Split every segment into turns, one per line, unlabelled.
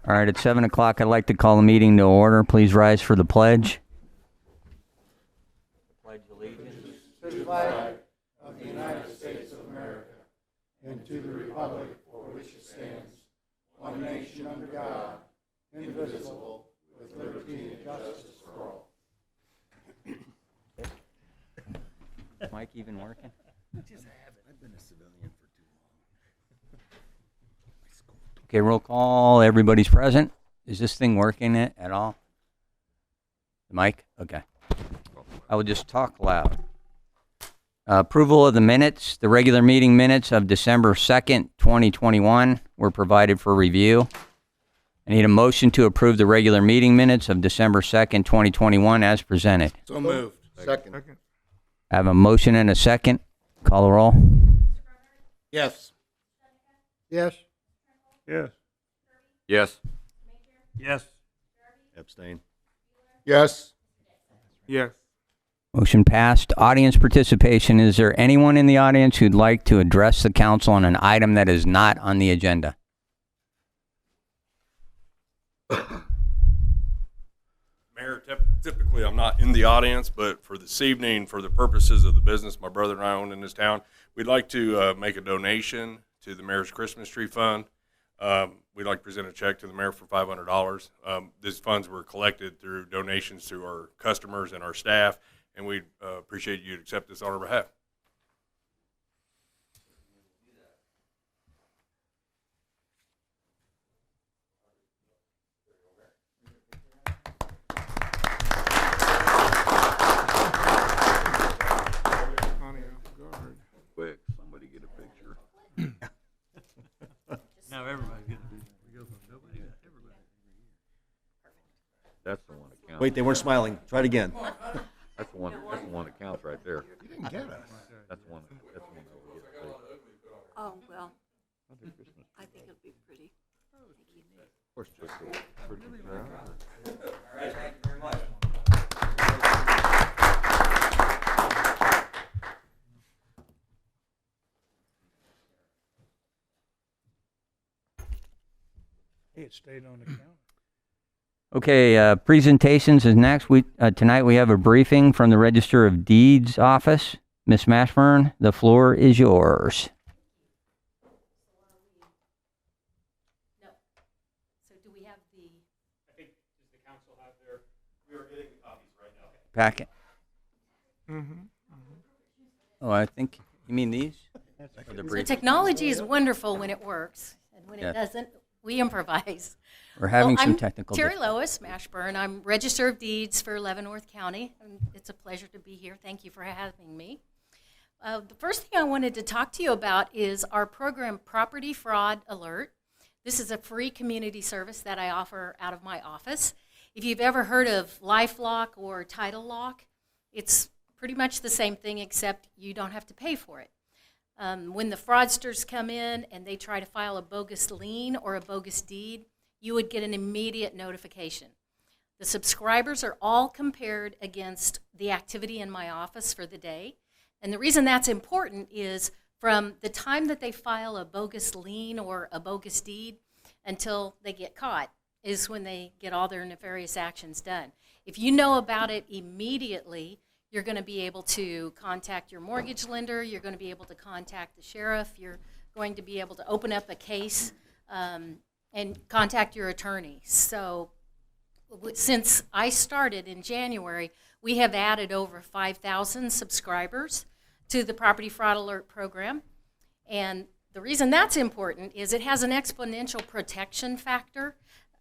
All right, at 7 o'clock, I'd like to call the meeting to order. Please rise for the pledge. Pledge allegiance
To the flag of the United States of America and to the republic for which it stands, one nation under God, indivisible, with liberty and justice for all.
Mike even working?
Just haven't. I've been a civilian for too long.
Okay, roll call. Everybody's present. Is this thing working at all? The mic? Okay. I will just talk loud. Approval of the minutes. The regular meeting minutes of December 2nd, 2021 were provided for review. I need a motion to approve the regular meeting minutes of December 2nd, 2021 as presented.
So moved.
Second.
I have a motion and a second. Call the roll.
Yes.
Yes.
Yes.
Yes.
Yes.
Abstain.
Yes.
Yes.
Motion passed. Audience participation. Is there anyone in the audience who'd like to address the council on an item that is not on the agenda?
Mayor, typically I'm not in the audience, but for this evening, for the purposes of the business my brother and I own in this town, we'd like to make a donation to the Mayor's Christmas Tree Fund. We'd like to present a check to the mayor for $500. These funds were collected through donations to our customers and our staff, and we'd appreciate you to accept this on our behalf.
Quick, somebody get a picture.
Now everybody's getting a picture. We go from nobody to everybody.
That's the one that counts.
Wait, they weren't smiling. Try it again.
That's the one that counts right there.
You didn't get us.
That's the one that we get a picture.
Oh, well, I think it'll be pretty.
Of course, just a pretty crowd.
All right, thank you very much.
Hey, it stayed on the counter.
Okay, presentations is next. Tonight we have a briefing from the Register of Deeds office. Ms. Mashburn, the floor is yours.
No. So do we have the?
I think, does the council have their, we are getting the copies right now.
Packet. Oh, I think, you mean these? Or the
So
briefing?
technology is wonderful when it works, and when
Yes.
it doesn't, we improvise.
We're having
Well,
some
I'm
technical
Terry
difficulties.
Lois Mashburn. I'm Register of Deeds for Leavenworth County, and it's a pleasure to be here. Thank you for having me. The first thing I wanted to talk to you about is our program Property Fraud Alert. This is a free community service that I offer out of my office. If you've ever heard of LifeLock or Title Lock, it's pretty much the same thing except you don't have to pay for it. When the fraudsters come in and they try to file a bogus lien or a bogus deed, you would get an immediate notification. The subscribers are all compared against the activity in my office for the day. And the reason that's important is from the time that they file a bogus lien or a bogus deed until they get caught is when they get all their nefarious actions done. If you know about it immediately, you're going to be able to contact your mortgage lender, you're going to be able to contact the sheriff, you're going to be able to open up a case and contact your attorney. So since I started in January, we have added over 5,000 subscribers to the Property Fraud Alert program. And the reason that's important is it has an exponential protection factor.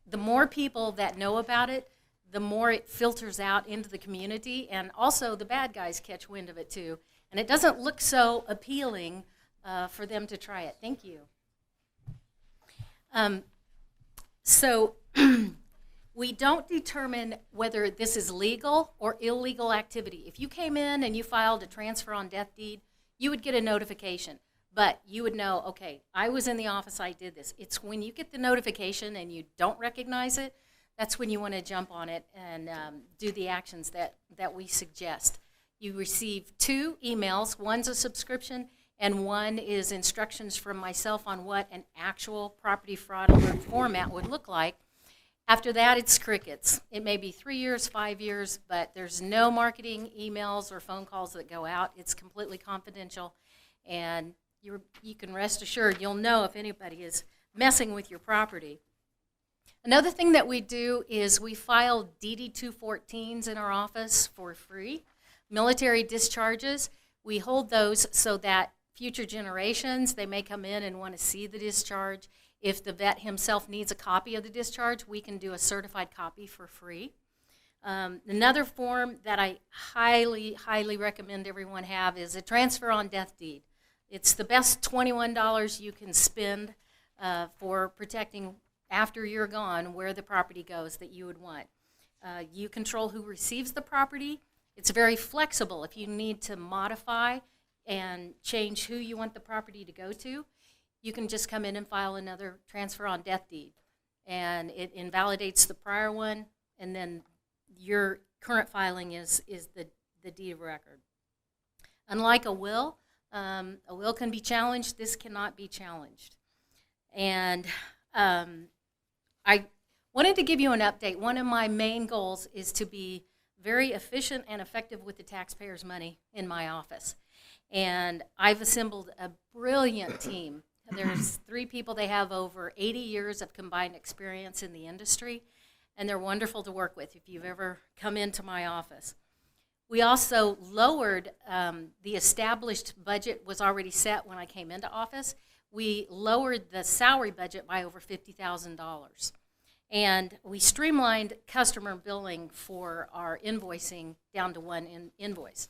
The more people that know about it, the more it filters out into the community, and also the bad guys catch wind of it too. And it doesn't look so appealing for them to try it. Thank you. So we don't determine whether this is legal or illegal activity. If you came in and you filed a transfer on death deed, you would get a notification. But you would know, okay, I was in the office, I did this. It's when you get the notification and you don't recognize it, that's when you want to jump on it and do the actions that we suggest. You receive 2 emails. One's a subscription, and one is instructions from myself on what an actual property fraud alert format would look like. After that, it's crickets. It may be 3 years, 5 years, but there's no marketing emails or phone calls that go out. It's completely confidential, and you can rest assured you'll know if anybody is messing with your property. Another thing that we do is we file DD 214s in our office for free. Military discharges, we hold those so that future generations, they may come in and want to see the discharge. If the vet himself needs a copy of the discharge, we can do a certified copy for free. Another form that I highly, highly recommend everyone have is a transfer on death deed. It's the best $21 you can spend for protecting after you're gone where the property goes that you would want. You control who receives the property. It's very flexible. If you need to modify and change who you want the property to go to, you can just come in and file another transfer on death deed. And it invalidates the prior one, and then your current filing is the deed of record. Unlike a will can be challenged. This cannot be challenged. And I wanted to give you an update. One of my main goals is to be very efficient and effective with the taxpayers' money in my office. And I've assembled a brilliant team. There's 3 people. They have over 80 years of combined experience in the industry, and they're wonderful to work with if you've ever come into my office. We also lowered the established budget was already set when I came into office. We lowered the salary budget by over $50,000. And we streamlined customer billing for our invoicing down to one invoice.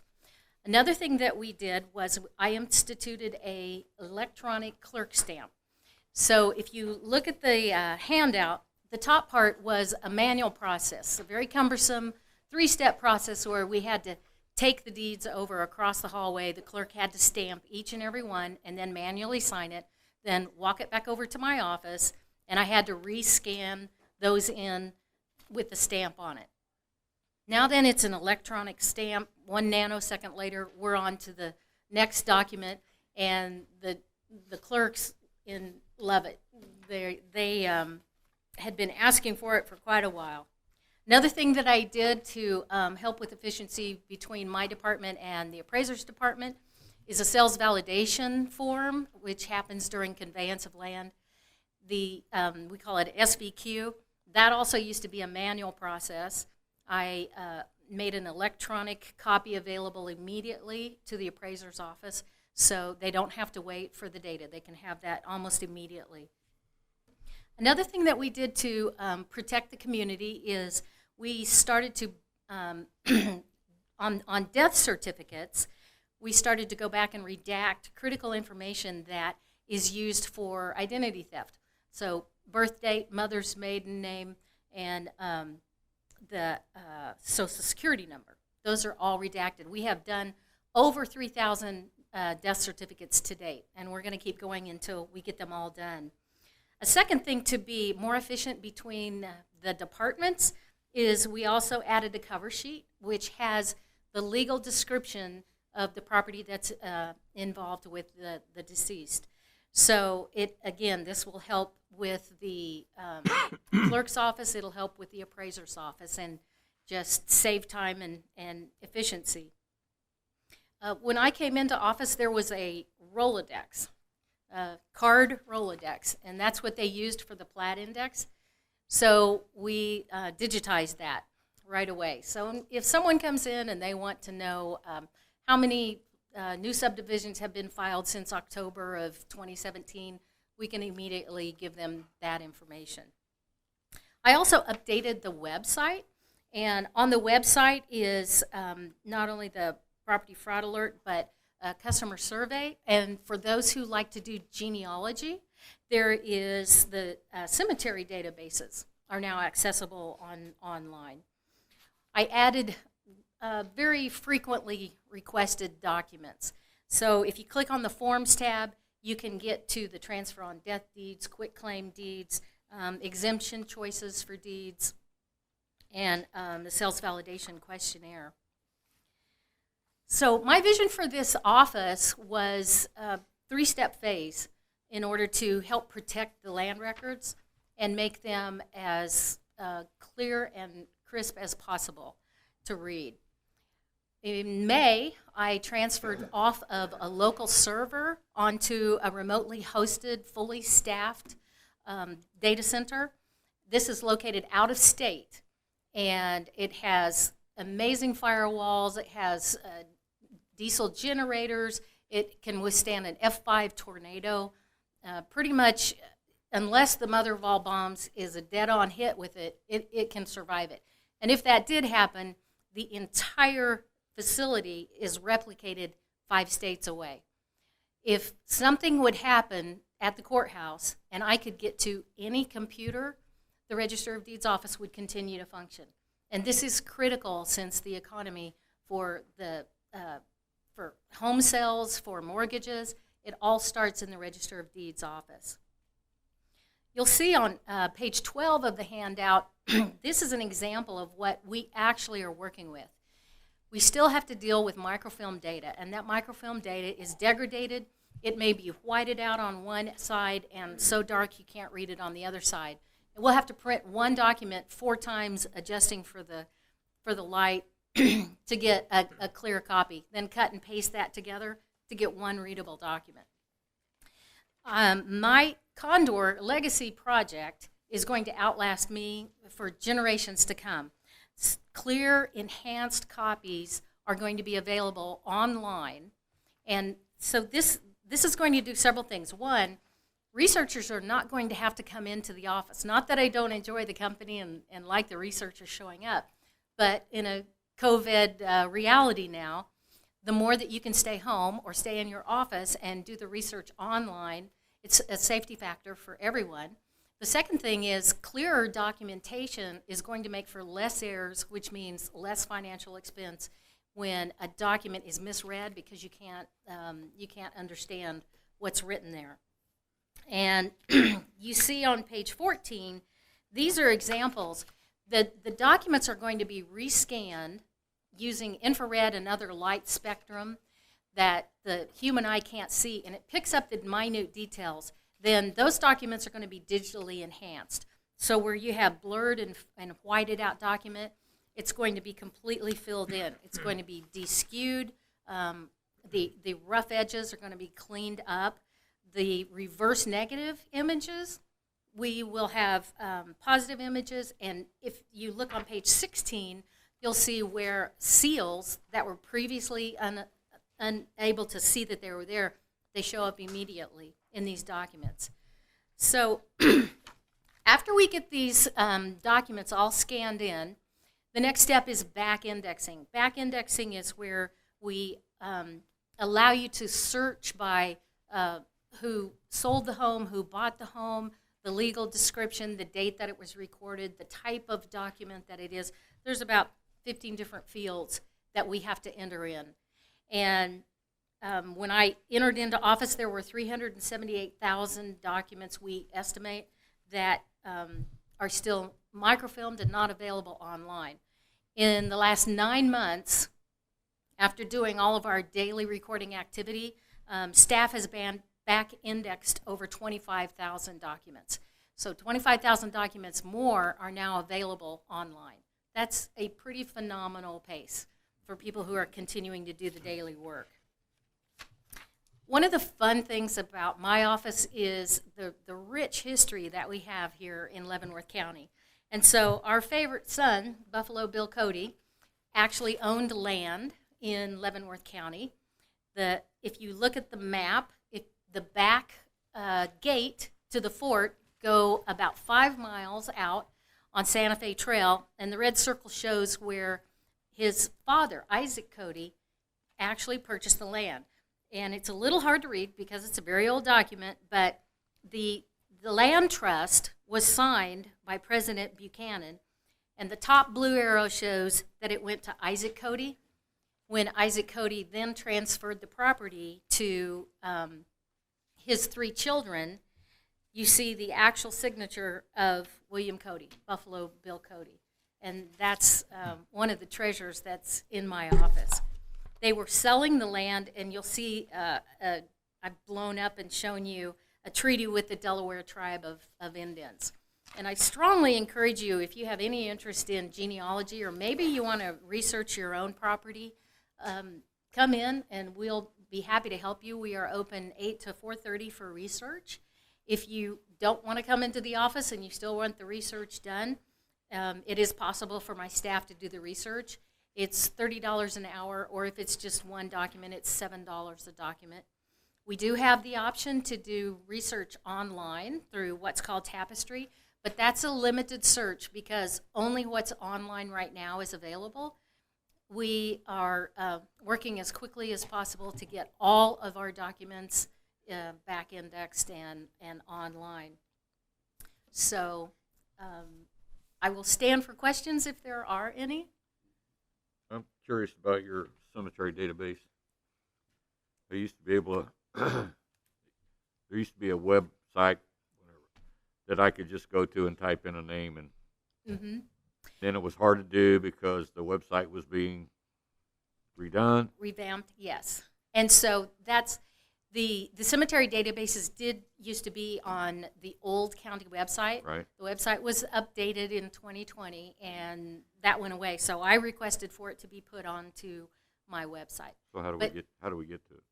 Another thing that we did was I instituted a electronic clerk stamp. So if you look at the handout, the top part was a manual process, a very cumbersome 3-step process where we had to take the deeds over across the hallway. The clerk had to stamp each and every one and then manually sign it, then walk it back over to my office, and I had to rescan those in with the stamp on it. Now then, it's an electronic stamp. 1 nanosecond later, we're on to the next document, and the clerks love it. They had been asking for it for quite a while. Another thing that I did to help with efficiency between my department and the appraiser's department is a sales validation form, which happens during conveyance of land. We call it SVQ. That also used to be a manual process. I made an electronic copy available immediately to the appraiser's office, so they don't have to wait for the data. They can have that almost immediately. Another thing that we did to protect the community is we started to, on death certificates, we started to go back and redact critical information that is used for identity theft. So birth date, mother's maiden name, and the social security number. Those are all redacted. We have done over 3,000 death certificates to date, and we're going to keep going until we get them all done. A second thing to be more efficient between the departments is we also added a cover sheet which has the legal description of the property that's involved with the deceased. So again, this will help with the clerk's office, it'll help with the appraiser's office, and just save time and efficiency. When I came into office, there was a Rolodex, card Rolodex, and that's what they used for the plat index. So we digitized that right away. So if someone comes in and they want to know how many new subdivisions have been filed since October of 2017, we can immediately give them that information. I also updated the website, and on the website is not only the property fraud alert, but a customer survey. And for those who like to do genealogy, there is the cemetery databases are now accessible online. I added very frequently requested documents. So if you click on the Forms tab, you can get to the transfer on death deeds, quitclaim deeds, exemption choices for deeds, and the sales validation questionnaire. So my vision for this office was a 3-step phase in order to help protect the land records and make them as clear and crisp as possible to read. In May, I transferred off of a local server onto a remotely hosted, fully staffed data center. This is located out of state, and it has amazing firewalls. It has diesel generators. It can withstand an F5 tornado. Pretty much, unless the mother of all bombs is a dead-on hit with it, it can survive it. And if that did happen, the entire facility is replicated 5 states away. If something would happen at the courthouse and I could get to any computer, the Register of Deeds office would continue to function. And this is critical since the economy for home sales, for mortgages, it all starts in the Register of Deeds office. You'll see on page 12 of the handout, this is an example of what we actually are working with. We still have to deal with microfilm data, and that microfilm data is degraded. It may be whited out on one side and so dark you can't read it on the other side. And we'll have to print one document 4 times, adjusting for the light to get a clear copy, then cut and paste that together to get one readable document. My Condor Legacy project is going to outlast me for generations to come. Clear, enhanced copies are going to be available online. And so this is going to do several things. One, researchers are not going to have to come into the office. Not that I don't enjoy the company and like the researchers showing up, but in a COVID reality now, the more that you can stay home or stay in your office and do the research online, it's a safety factor for everyone. The second thing is clearer documentation is going to make for less errors, which means less financial expense when a document is misread because you can't understand what's written there. And you see on page 14, these are examples. The documents are going to be rescanned using infrared and other light spectrum that the human eye can't see, and it picks up the minute details. Then those documents are going to be digitally enhanced. So where you have blurred and whited out document, it's going to be completely filled in. It's going to be de-skewed. The rough edges are going to be cleaned up. The reverse negative images, we will have positive images, and if you look on page 16, you'll see where seals that were previously unable to see that they were there, they show up immediately in these documents. So after we get these documents all scanned in, the next step is back indexing. Back indexing is where we allow you to search by who sold the home, who bought the home, the legal description, the date that it was recorded, the type of document that it is. There's about 15 different fields that we have to enter in. And when I entered into office, there were 378,000 documents we estimate that are still microfilmed and not available online. In the last 9 months, after doing all of our daily recording activity, staff has back indexed over 25,000 documents. So 25,000 documents more are now available online. That's a pretty phenomenal pace for people who are continuing to do the daily work. One of the fun things about my office is the rich history that we have here in Leavenworth County. And so our favorite son, Buffalo Bill Cody, actually owned land in Leavenworth County. If you look at the map, the back gate to the fort go about 5 miles out on Santa Fe Trail, and the red circle shows where his father, Isaac Cody, actually purchased the land. And it's a little hard to read because it's a very old document, but the land trust was signed by President Buchanan, and the top blue arrow shows that it went to Isaac Cody, when Isaac Cody then transferred the property to his 3 children. You see the actual signature of William Cody, Buffalo Bill Cody. And that's one of the treasures that's in my office. They were selling the land, and you'll see I've blown up and shown you a treaty with the Delaware tribe of Indians. And I strongly encourage you, if you have any interest in genealogy, or maybe you want to research your own property, come in and we'll be happy to help you. We are open 8 to 4:30 for research. If you don't want to come into the office and you still want the research done, it is possible for my staff to do the research. It's $30 an hour, or if it's just one document, it's $7 a document. We do have the option to do research online through what's called Tapestry, but that's a limited search because only what's online right now is available. We are working as quickly as possible to get all of our documents back indexed and online. So I will stand for questions if there are any.
I'm curious about your cemetery database. I used to be able to, there used to be a website that I could just go to and type in a name, and then it was hard to do because the website was being redone.
Revamped, yes. And so that's the cemetery databases used to be on the old county website.
Right.
The website was updated in 2020, and that went away. So I requested for it to be put onto my website.
So how do we get to it?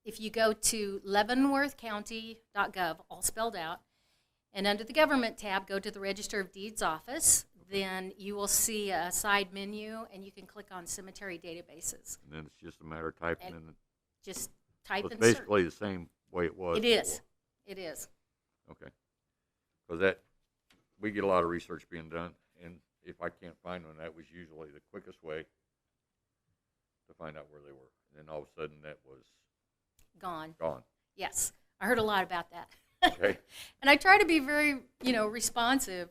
If you go to leavenworthcounty.gov, all spelled out, and under the government tab, go to the Register of Deeds office, then you will see a side menu, and you can click on cemetery databases.
And then it's just a matter of typing in.
Just type
It's
and search.
basically the same way it was.
It is.
before.
It is.
Okay. Because we get a lot of research being done, and if I can't find one, that was usually the quickest way to find out where they were. And then all of a sudden, that was
Gone.
gone.
Yes. I heard a lot about that.
Okay.
And I try to be very, responsive.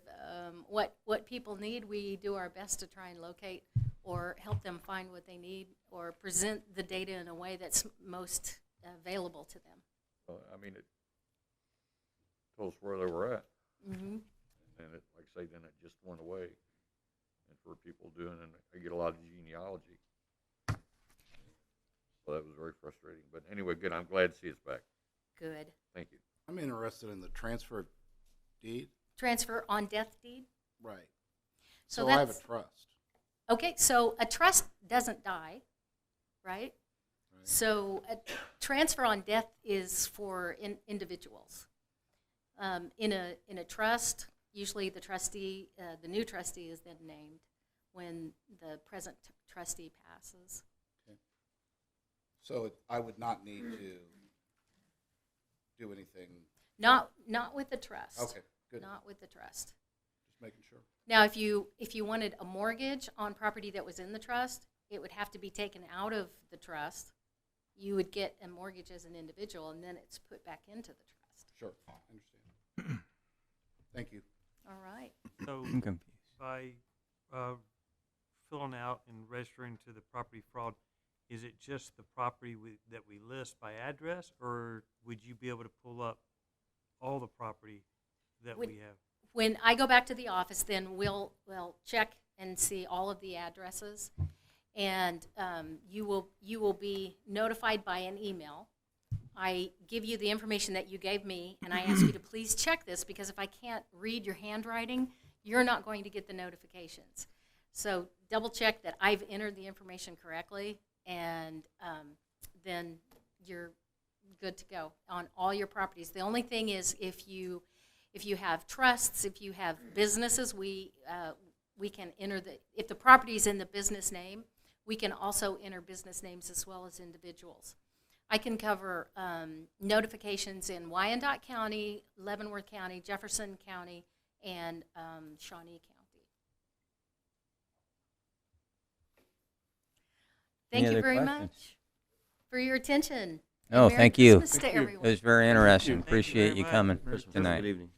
What people need, we do our best to try and locate or help them find what they need or present the data in a way that's most available to them.
I mean, it told us where they were at.
Mm-hmm.
And it, like I say, then it just went away. And for people doing, and I get a lot of genealogy. So that was very frustrating. But anyway, good. I'm glad to see it's back.
Good.
Thank you.
I'm interested in the transfer deed.
Transfer on death deed?
Right.
So
I have a
that's-
trust.
Okay, so a trust doesn't die, right?
Right.
So a transfer on death is for individuals. In a trust, usually the trustee, the new trustee is then named when the present trustee passes.
So I would not need to do anything.
Not with the trust.
Okay, good.
Not with the trust.
Just making sure.
Now, if you wanted a mortgage on property that was in the trust, it would have to be taken out of the trust. You would get a mortgage as an individual, and then it's put back into the trust.
Sure, I understand. Thank you.
All right.
So
I'm confused.
by filling out and registering to the property fraud, is it just the property that we list by address, or would you be able to pull up all the property that we have?
When I go back to the office, then we'll check and see all of the addresses, and you will be notified by an email. I give you the information that you gave me, and I ask you to please check this, because if I can't read your handwriting, you're not going to get the notifications. So double check that I've entered the information correctly, and then you're good to go on all your properties. The only thing is, if you have trusts, if you have businesses, we can enter if the property is in the business name, we can also enter business names as well as individuals. I can cover notifications in Wyandotte County, Leavenworth County, Jefferson County, and Shawnee County.
Any
Thank you
other
very
questions?
much for your attention.
No,
And Merry
thank you.
Christmas to everyone.
It was very interesting.
Thank you
Appreciate
very
you
much.
coming
Christmas.
tonight.
Good evening.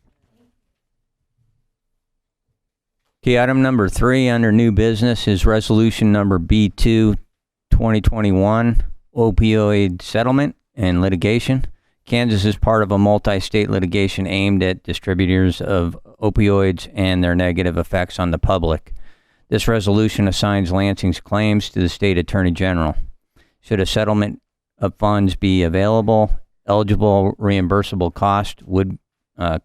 Okay, item number 3 under new business is resolution number B2 2021 opioid settlement and litigation. Kansas is part of a multi-state litigation aimed at distributors of opioids and their negative effects on the public. This resolution assigns Lansing's claims to the state attorney general. Should a settlement of funds be available, eligible reimbursable cost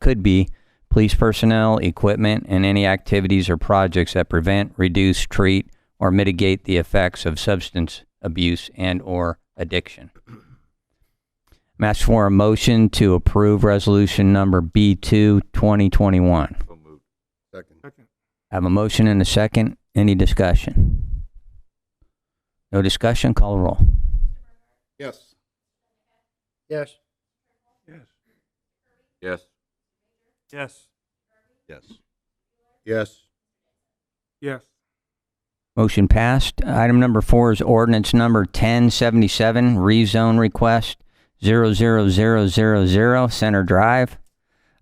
could be police personnel, equipment, and any activities or projects that prevent, reduce, treat, or mitigate the effects of substance abuse and or addiction. I'm asked for a motion to approve resolution number B2 2021.
So moved.
Second.
I have a motion and a second. Any discussion? No discussion? Call the roll.
Yes. Yes. Yes.
Yes.
Yes.
Yes. Yes. Yes.
Motion passed. Item number 4 is ordinance number 1077, rezone request 00000 Center Drive.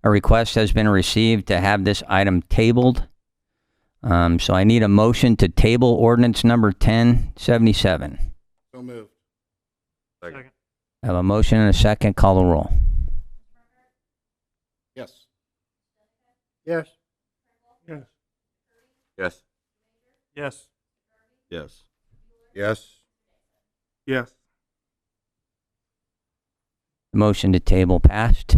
A request has been received to have this item tabled. So I need a motion to table ordinance number 1077.
So moved.
Second.
Second.
I have a motion and a second. Call the roll.
Yes. Yes. Yes.
Yes.
Yes.
Yes.
Yes. Yes.
The motion to table passed.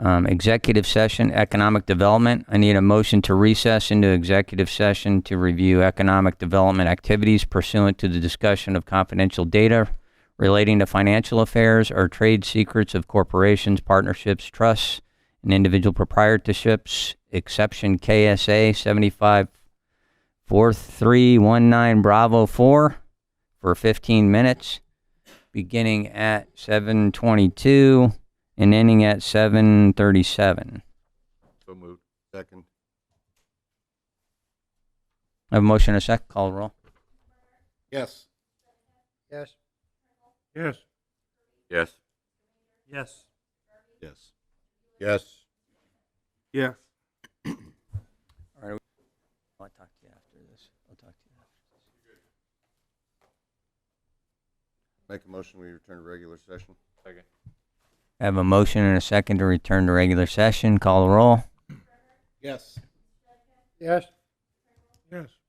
Executive session, economic development. I need a motion to recess into executive session to review economic development activities pursuant to the discussion of confidential data relating to financial affairs or trade secrets of corporations, partnerships, trusts, and individual proprietorships, exception KSA 754319 Bravo 4 for 15 minutes, beginning at 7:22 and ending at 7:37.
So moved.
Second.
I have a motion and a second. Call the roll.
Yes. Yes. Yes.
Yes.
Yes.
Yes. Yes. Yes.
All right. I'll talk to you after this. I'll talk to you after.
Make a motion, we return to regular session.
Second.
I have a motion and a second to return to regular session. Call the roll.
Yes. Yes. Yes.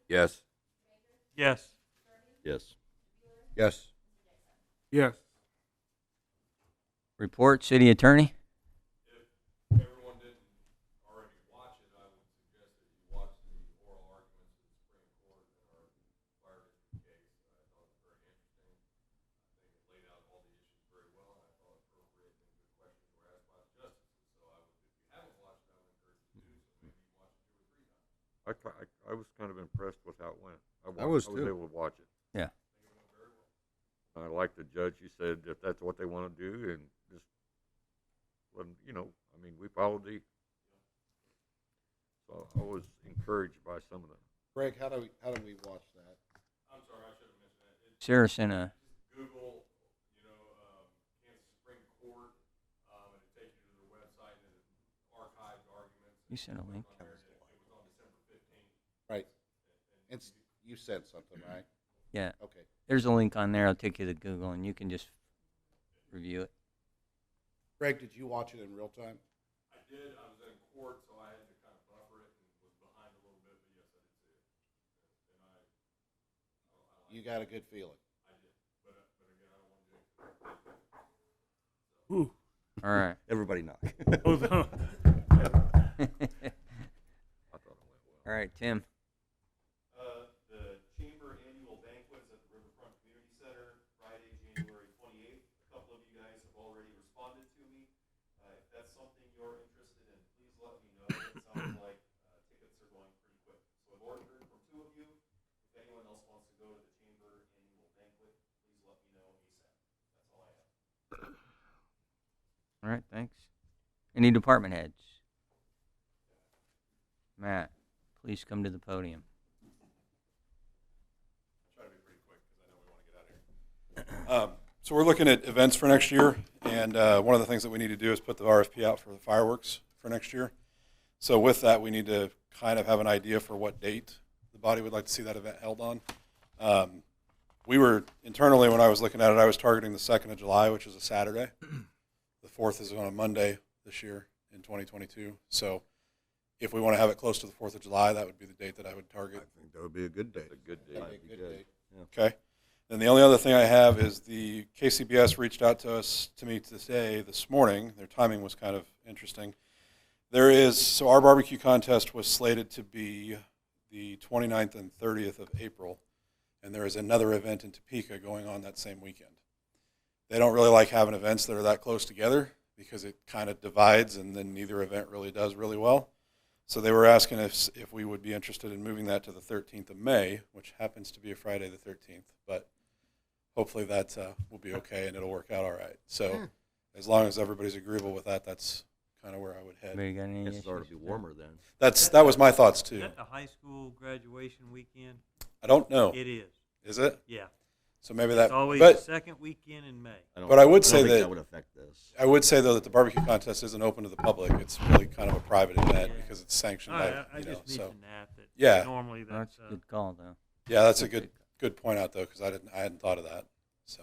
Yes.
Yes.
Yes.
Yes. Yes.
Report, city attorney.
If everyone didn't already watch it, I would suggest that you watch the oral arguments of the Supreme Court in our fire district case. I thought it was very interesting. I think it laid out all the issues very well, and I thought appropriate and good questions were asked by the justices. So I would, if you haven't watched it, I would encourage you to do so. Maybe you watch it 2 or 3 times.
I was kind of impressed with how it went.
I was
I
too.
was able to watch it.
Yeah.
I like the judge. He said if that's what they want to do, and just let 'em, I mean, we followed the. So I was encouraged by some of the.
Greg, how do we watch that?
I'm sorry, I should have mentioned that. It's
Saracen,
Google, Kansas Supreme Court, and it takes you to their website and it archives arguments.
you sent a link.
It was on December 15th.
Right. It's, you said something, right?
Yeah.
Okay.
There's a link on there. I'll take you to Google and you can just review it.
Greg, did you watch it in real time?
I did. I was in court, so I had to kind of buffer it and was behind a little bit, but yes, I did see it. And I
You got a good feeling.
did. But again, I don't want to do it.
All right.
Everybody knock.
I thought it went well.
All right, Tim.
The Chamber Annual Banquet is at the Riverfront Community Center, Friday, January 28th. A couple of you guys have already responded to me. If that's something you're interested in, please let me know. It sounds like tickets are going pretty quick. So I've already heard from 2 of you. If anyone else wants to go to the Chamber Annual Banquet, please let me know ASAP. That's all I have.
All right, thanks. Any department heads? Matt, please come to the podium.
Try to be pretty quick because I know we want to get out of here. So we're looking at events for next year, and one of the things that we need to do is put the RFP out for the fireworks for next year. So with that, we need to kind of have an idea for what date the body would like to see that event held on. We were, internally, when I was looking at it, I was targeting the 2nd of July, which is a Saturday. The 4th is on a Monday this year in 2022. So if we want to have it close to the 4th of July, that would be the date that I would target.
I think that would be a good date.
A good day.
That'd be a good date.
Okay. And the only other thing I have is the KCBS reached out to me today, this morning. Their timing was kind of interesting. There is, so our barbecue contest was slated to be the 29th and 30th of April, and there is another event in Topeka going on that same weekend. They don't really like having events that are that close together because it kind of divides, and then neither event really does really well. So they were asking if we would be interested in moving that to the 13th of May, which happens to be a Friday the 13th, but hopefully that will be okay and it'll work out all right. So as long as everybody's agreeable with that, that's kind of where I would head.
Anybody got any
It's
issues
starting to be
with that?
warmer then.
That was my thoughts
Is
too.
that the high school graduation weekend?
I don't know.
It is.
Is it?
Yeah.
So maybe
It's
that.
always the
But
second weekend in May.
But I would say
don't think
that-
would affect this.
I would say though that the barbecue contest isn't open to the public. It's really kind of a private event
Yeah.
because it's sanctioned
All
by
right, I
you know.
just
So
mentioned that
Yeah.
normally
Well,
that's,
that's a good call, though.
yeah, that's a good point out though because I hadn't thought of that. So,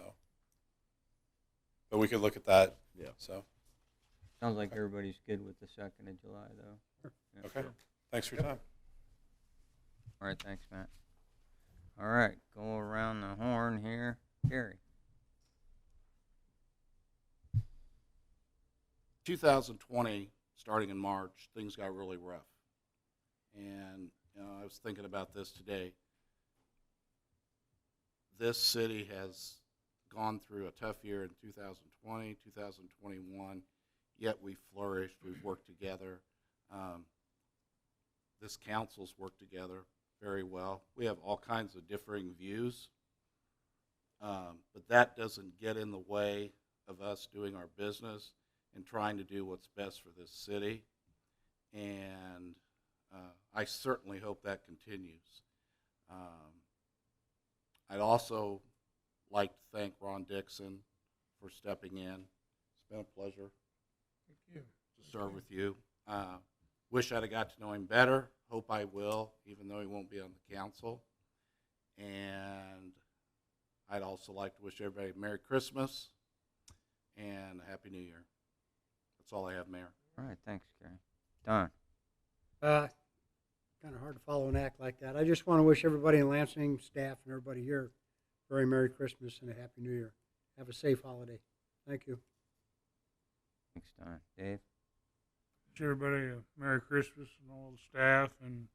but we could look at that.
Yeah.
So
Sounds like everybody's good with the 2nd of July, though. Yeah.
okay. Thanks for your time.
All right, thanks, Matt. All right, go around the horn here. Gary.
2020, starting in March, things got really rough. And I was thinking about this today. This city has gone through a tough year in 2020, 2021, yet we flourished, we've worked together. This council's worked together very well. We have all kinds of differing views, but that doesn't get in the way of us doing our business and trying to do what's best for this city. And I certainly hope that continues. I'd also like to thank Ron Dixon for stepping in. It's been a pleasure to serve with you. Wish I'd have got to know him better. Hope I will, even though he won't be on the council. And I'd also like to wish everybody a Merry Christmas and a Happy New Year. That's all I have, Mayor.
All right, thanks, Gary. Don.
Kind of hard to follow an act like that. I just want to wish everybody in Lansing, staff, and everybody here a very Merry Christmas and a Happy New Year. Have a safe holiday. Thank you.
Thanks, Don. Dave.
Wish everybody a Merry Christmas and all the staff and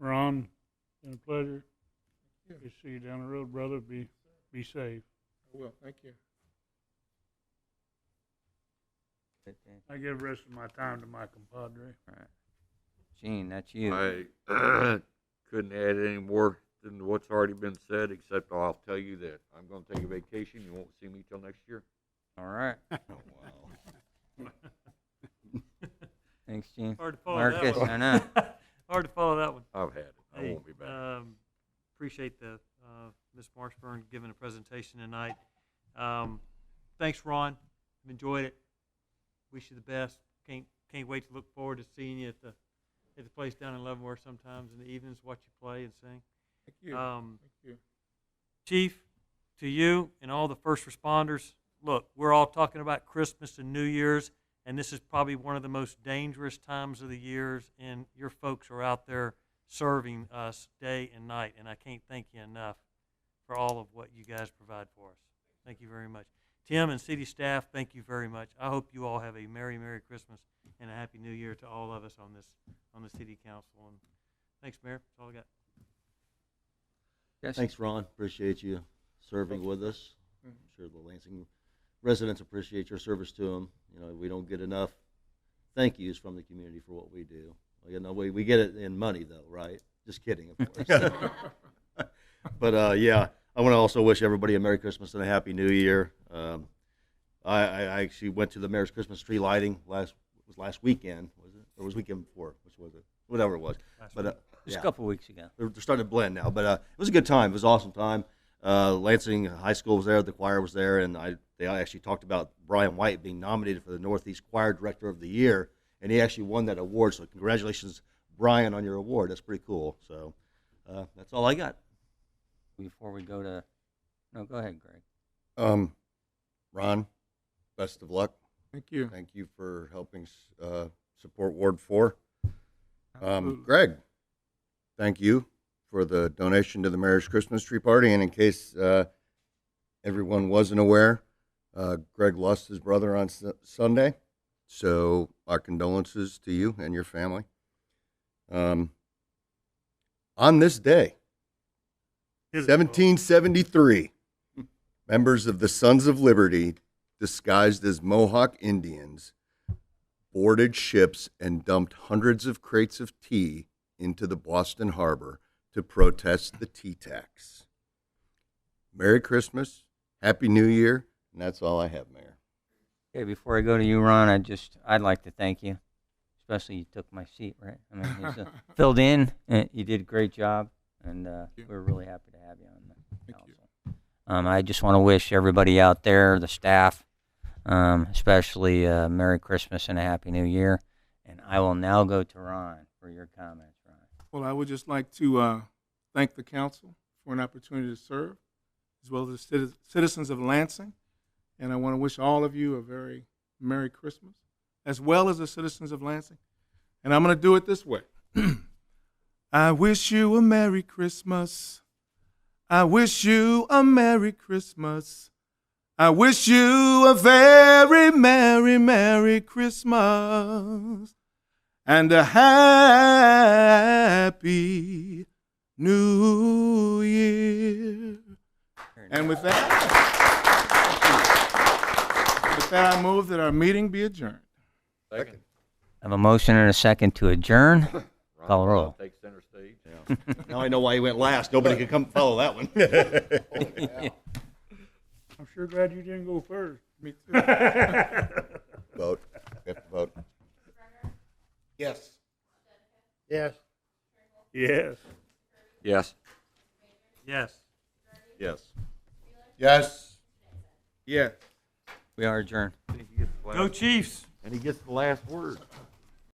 Ron. Been a pleasure. Good to see you down the road, brother. Be safe.
I will. Thank you.
Good, Dave.
I give the rest of my time to my compadre.
All right. Gene, that's you.
I couldn't add any more than what's already been said, except I'll tell you that I'm going to take a vacation. You won't see me till next year.
All right. Thanks, Gene.
Hard to follow
Marcus,
that one.
I know.
Hard to follow that one.
I've had it. I
Hey,
won't be back.
appreciate the Ms. Marshburn giving a presentation tonight. Thanks, Ron. I've enjoyed it. Wish you the best. Can't wait to look forward to seeing you at the place down in Leavenworth sometimes in the evenings. Watch you play and sing.
Thank you.
Um,
Thank you.
Chief, to you and all the first responders, look, we're all talking about Christmas and New Year's, and this is probably one of the most dangerous times of the years, and your folks are out there serving us day and night, and I can't thank you enough for all of what you guys provide for us. Thank you very much. Tim and city staff, thank you very much. I hope you all have a Merry Christmas and a Happy New Year to all of us on the city council. And thanks, Mayor. That's all I got.
Yes.
Thanks, Ron. Appreciate you serving with us. I'm sure the Lansing residents appreciate your service to them. You know, we don't get enough thank yous from the community for what we do. You know, we get it in money, though, right? Just kidding, of course. But, yeah, I want to also wish everybody a Merry Christmas and a Happy New Year. I actually went to the Mayor's Christmas tree lighting last weekend, was it? Or was weekend before? Which was it? Whatever it was. But
Just
yeah.
a couple weeks ago.
They're starting to blend now, but it was a good time. It was an awesome time. Lansing High School was there, the choir was there, and they actually talked about Brian White being nominated for the Northeast Choir Director of the Year, and he actually won that award. So congratulations, Brian, on your award. That's pretty cool. So that's all I got.
Before we go to, no, go ahead, Greg.
Ron, best of luck.
Thank you.
Thank you for helping support Ward 4. Greg, thank you for the donation to the Mayor's Christmas Tree Party. And in case everyone wasn't aware, Greg lost his brother on Sunday So our condolences to you and your family. On this day, 1773, members of the Sons of Liberty, disguised as Mohawk Indians, boarded ships and dumped hundreds of crates of tea into the Boston Harbor to protest the tea tax. Merry Christmas, Happy New Year, and that's all I have, Mayor.
Okay, before I go to you, Ron, I'd like to thank you. Especially you took my seat, right? I mean, you filled in, and you did a great job, and we're really happy to have you on the council. I just want to wish everybody out there, the staff, especially Merry Christmas and a Happy New Year. And I will now go to Ron for your comments, Ron.
Well, I would just like to thank the council for an opportunity to serve, as well as the citizens of Lansing. And I want to wish all of you a very Merry Christmas, as well as the citizens of Lansing. And I'm going to do it this way. I wish you a Merry Christmas. I wish you a Merry Christmas. I wish you a very Merry, Merry Christmas. And a Happy New Year. And with that, I move that our meeting be adjourned.
Second.
I have a motion and a second to adjourn. Call the roll.
Take center stage.
Now I know why he went last. Nobody could come follow that one.
I'm sure glad you didn't go first.
Me too.
Vote. We have to vote.
Yes.
Yes. Yes.
Yes.
Yes.
Yes.
Yes.
Yes.
We are adjourned.
Go Chiefs!
And he gets the last word.